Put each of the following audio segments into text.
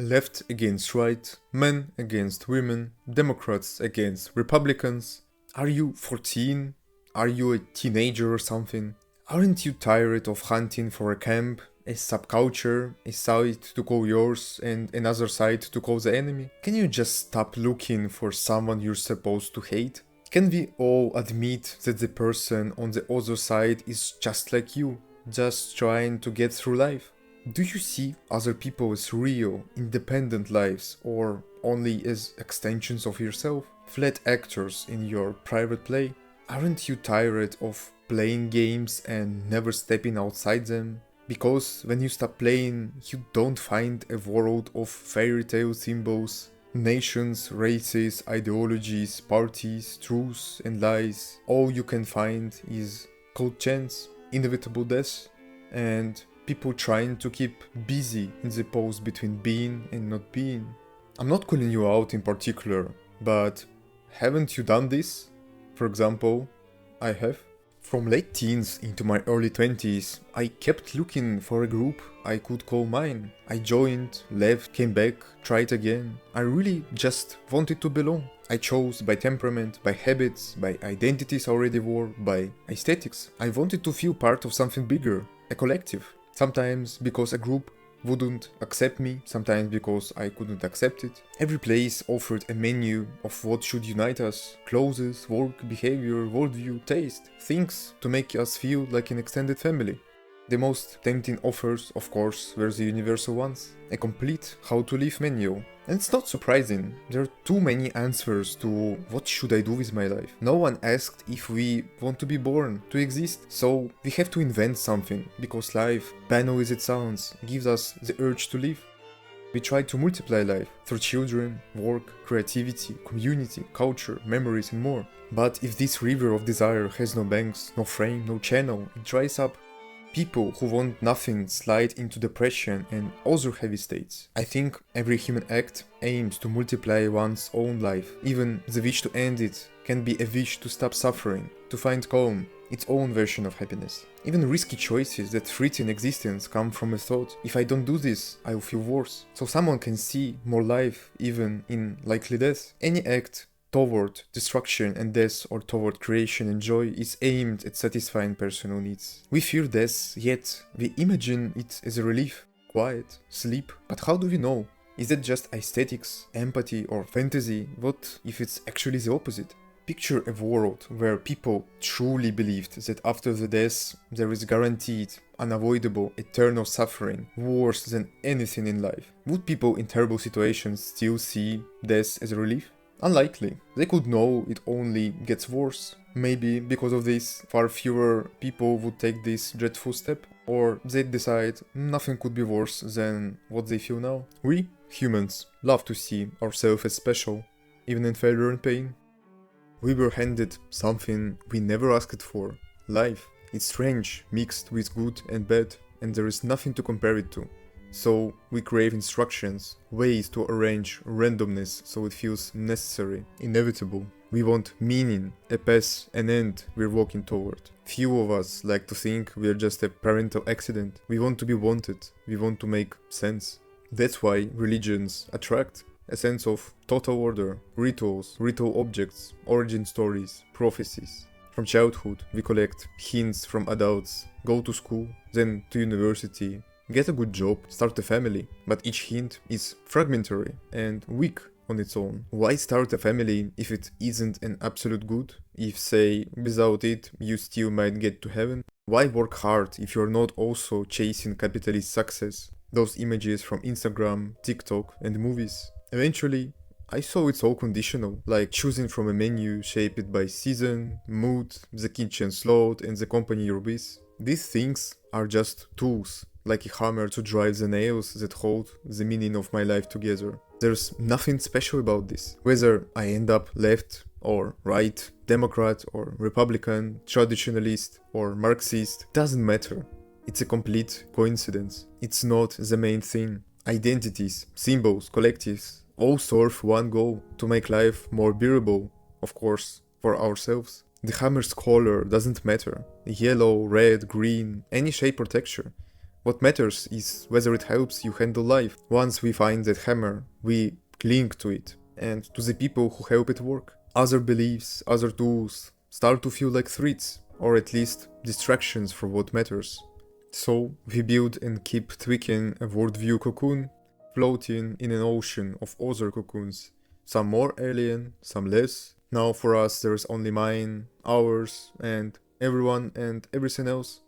Left against right, men against women, Democrats against Republicans. Are you 14? Are you a teenager or something? Aren't you tired of hunting for a camp, a subculture, a side to call yours and another side to call the enemy? Can you just stop looking for someone you're supposed to hate? Can we all admit that the person on the other side is just like you, just trying to get through life? Do you see other people as real, independent lives or only as extensions of yourself? Flat actors in your private play? Aren't you tired of playing games and never stepping outside them? Because when you stop playing, you don't find a world of fairy tale symbols, nations, races, ideologies, parties, truths and lies. All you can find is cold chance, inevitable death, and people trying to keep busy in the pause between being and not being. I'm not calling you out in particular, but haven't you done this? For example, I have. From late teens into my early 20s, I kept looking for a group I could call mine. I joined, left, came back, tried again. I really just wanted to belong. I chose by temperament, by habits, by identities already wore, by aesthetics. I wanted to feel part of something bigger, a collective. Sometimes because a group wouldn't accept me, sometimes because I couldn't accept it. Every place offered a menu of what should unite us: clothes, work, behavior, worldview, taste, things to make us feel like an extended family. The most tempting offers, of course, were the universal ones, a complete how to live menu. And it's not surprising, there are too many answers to what should I do with my life. No one asked if we want to be born, to exist, so we have to invent something, because life, banal as it sounds, gives us the urge to live. We try to multiply life through children, work, creativity, community, culture, memories and more. But if this river of desire has no banks, no frame, no channel, it dries up. People who want nothing slide into depression and other heavy states. I think every human act aims to multiply one's own life. Even the wish to end it can be a wish to stop suffering, to find calm, its own version of happiness. Even risky choices that threaten existence come from a thought: if I don't do this, I will feel worse. So someone can see more life even in likely death. Any act toward destruction and death or toward creation and joy is aimed at satisfying personal needs. We fear death, yet we imagine it as a relief, quiet, sleep. But how do we know? Is it just aesthetics, empathy or fantasy? What if it's actually the opposite? Picture a world where people truly believed that after the death there is guaranteed, unavoidable, eternal suffering, worse than anything in life. Would people in terrible situations still see death as a relief? Unlikely. They could know it only gets worse. Maybe because of this, far fewer people would take this dreadful step. Or they'd decide nothing could be worse than what they feel now. We, humans, love to see ourselves as special, even in failure and pain. We were handed something we never asked for: life. It's strange, mixed with good and bad, and there is nothing to compare it to. So we crave instructions, ways to arrange randomness so it feels necessary, inevitable. We want meaning, a path, an end we're walking toward. Few of us like to think we're just a parental accident. We want to be wanted, we want to make sense. That's why religions attract a sense of total order, rituals, ritual objects, origin stories, prophecies. From childhood, we collect hints from adults, go to school, then to university, get a good job, start a family, but each hint is fragmentary and weak on its own. Why start a family if it isn't an absolute good? If, say, without it you still might get to heaven? Why work hard if you're not also chasing capitalist success? Those images from Instagram, TikTok and movies. Eventually, I saw it's all conditional, like choosing from a menu shaped by season, mood, the kitchen slot and the company you're with. These things are just tools, like a hammer to drive the nails that hold the meaning of my life together. There's nothing special about this. Whether I end up left or right, Democrat or Republican, traditionalist or Marxist, doesn't matter. It's a complete coincidence. It's not the main thing. Identities, symbols, collectives all serve one goal: to make life more bearable, of course, for ourselves. The hammer's color doesn't matter. Yellow, red, green, any shape or texture. What matters is whether it helps you handle life. Once we find that hammer, we cling to it and to the people who help it work. Other beliefs, other tools start to feel like threats, or at least distractions from what matters. So we build and keep tweaking a worldview cocoon, floating in an ocean of other cocoons, some more alien, some less. Now for us there's only mine, ours, and everyone and everything else.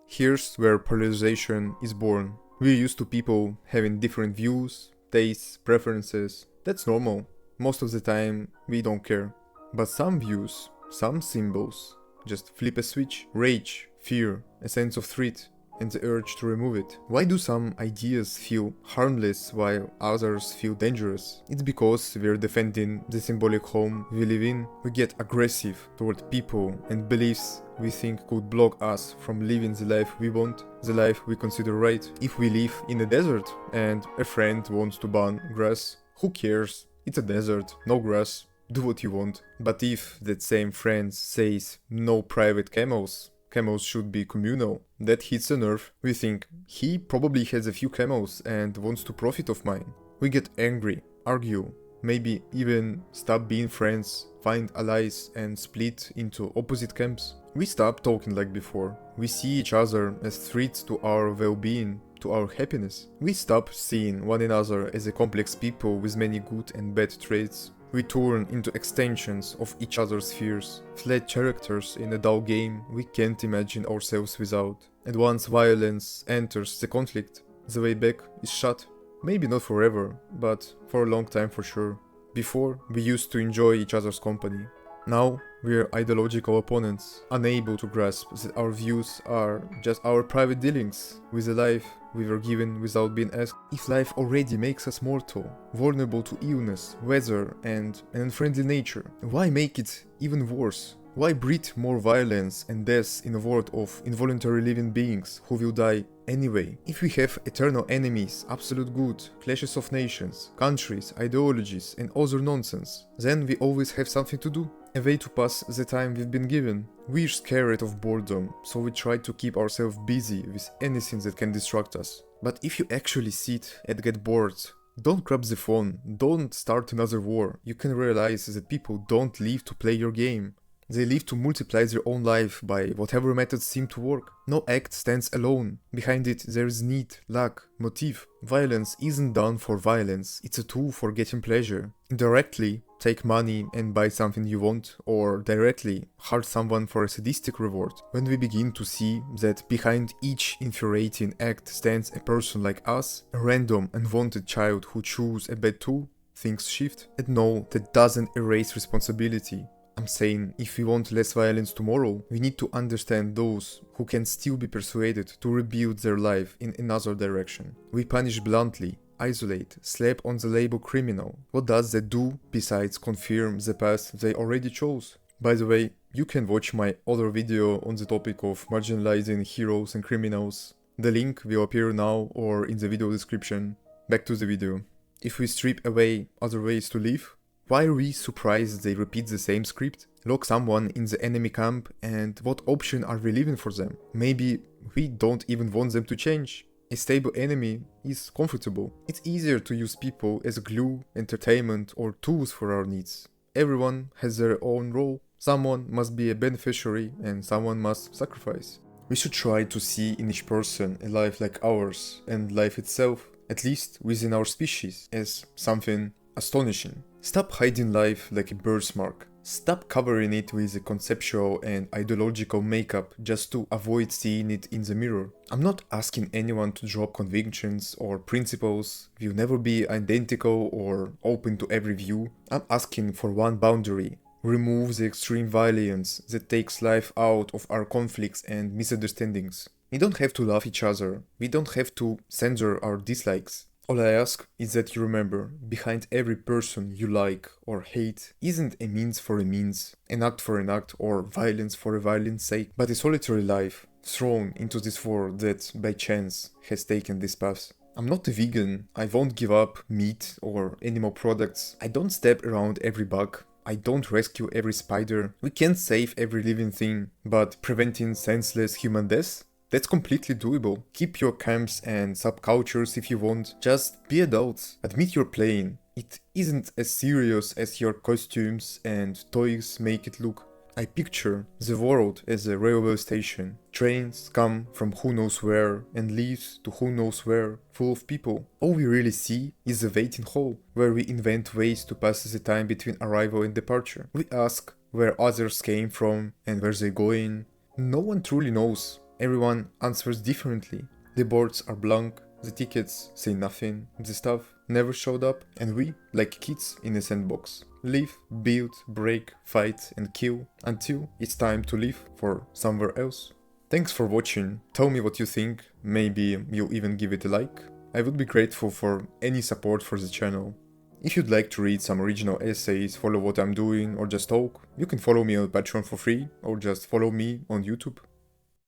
Here's where polarization is born. We're used to people having different views, tastes, preferences. That's normal. Most of the time, we don't care. But some views, some symbols, just flip a switch. Rage, fear, a sense of threat, and the urge to remove it. Why do some ideas feel harmless while others feel dangerous? It's because we're defending the symbolic home we live in. We get aggressive toward people and beliefs we think could block us from living the life we want, the life we consider right. If we live in a desert and a friend wants to ban grass, who cares? It's a desert, no grass, do what you want. But if that same friend says no private camels, camels should be communal, that hits a nerve. We think, he probably has a few camels and wants to profit of mine. We get angry, argue, maybe even stop being friends, find allies and split into opposite camps. We stop talking like before. We see each other as threats to our well-being, to our happiness. We stop seeing one another as a complex people with many good and bad traits. We turn into extensions of each other's fears, flat characters in a dull game we can't imagine ourselves without. And once violence enters the conflict, the way back is shut. Maybe not forever, but for a long time for sure. Before, we used to enjoy each other's company. Now, we're ideological opponents, unable to grasp that our views are just our private dealings with the life we were given without being asked. If life already makes us mortal, vulnerable to illness, weather, and an unfriendly nature, why make it even worse? Why breed more violence and death in a world of involuntary living beings who will die anyway? If we have eternal enemies, absolute good, clashes of nations, countries, ideologies, and other nonsense, then we always have something to do. A way to pass the time we've been given. We're scared of boredom, so we try to keep ourselves busy with anything that can distract us. But if you actually sit and get bored, don't grab the phone, don't start another war. You can realize that people don't live to play your game. They live to multiply their own life by whatever methods seem to work. No act stands alone. Behind it there is need, lack, motive. Violence isn't done for violence, it's a tool for getting pleasure. Indirectly, take money and buy something you want, or directly, hurt someone for a sadistic reward. When we begin to see that behind each infuriating act stands a person like us, a random, unwanted child who chose a bad tool, things shift. And no, that doesn't erase responsibility. I'm saying, if we want less violence tomorrow, we need to understand those who can still be persuaded to rebuild their life in another direction. We punish bluntly, isolate, slap on the label criminal. What does that do besides confirm the path they already chose? By the way, you can watch my other video on the topic of marginalizing heroes and criminals. The link will appear now or in the video description. Back to the video. If we strip away other ways to live, why are we surprised they repeat the same script? Lock someone in the enemy camp, and what option are we leaving for them? Maybe we don't even want them to change. A stable enemy is comfortable. It's easier to use people as glue, entertainment, or tools for our needs. Everyone has their own role. Someone must be a beneficiary and someone must sacrifice. We should try to see in each person a life like ours, and life itself, at least within our species, as something astonishing. Stop hiding life like a birthmark. Stop covering it with a conceptual and ideological makeup just to avoid seeing it in the mirror. I'm not asking anyone to drop convictions or principles, will never be identical or open to every view. I'm asking for one boundary. Remove the extreme violence that takes life out of our conflicts and misunderstandings. We don't have to love each other. We don't have to censor our dislikes. All I ask is that you remember, behind every person you like or hate isn't a means for a means, an act for an act, or violence for a violence sake, but a solitary life thrown into this world that, by chance, has taken this path. I'm not a vegan, I won't give up meat or animal products, I don't step around every bug, I don't rescue every spider, we can't save every living thing, but preventing senseless human death? That's completely doable. Keep your camps and subcultures if you want. Just be adults. Admit you're playing. It isn't as serious as your costumes and toys make it look. I picture the world as a railway station. Trains come from who knows where and leave to who knows where, full of people. All we really see is the waiting hall, where we invent ways to pass the time between arrival and departure. We ask where others came from and where they're going. No one truly knows. Everyone answers differently. The boards are blank, the tickets say nothing, the stuff never showed up, and we, like kids in a sandbox, live, build, break, fight, and kill until it's time to leave for somewhere else. Thanks for watching. Tell me what you think. Maybe you'll even give it a like. I would be grateful for any support for the channel. If you'd like to read some original essays, follow what I'm doing, or just talk, you can follow me on Patreon for free, or just follow me on YouTube.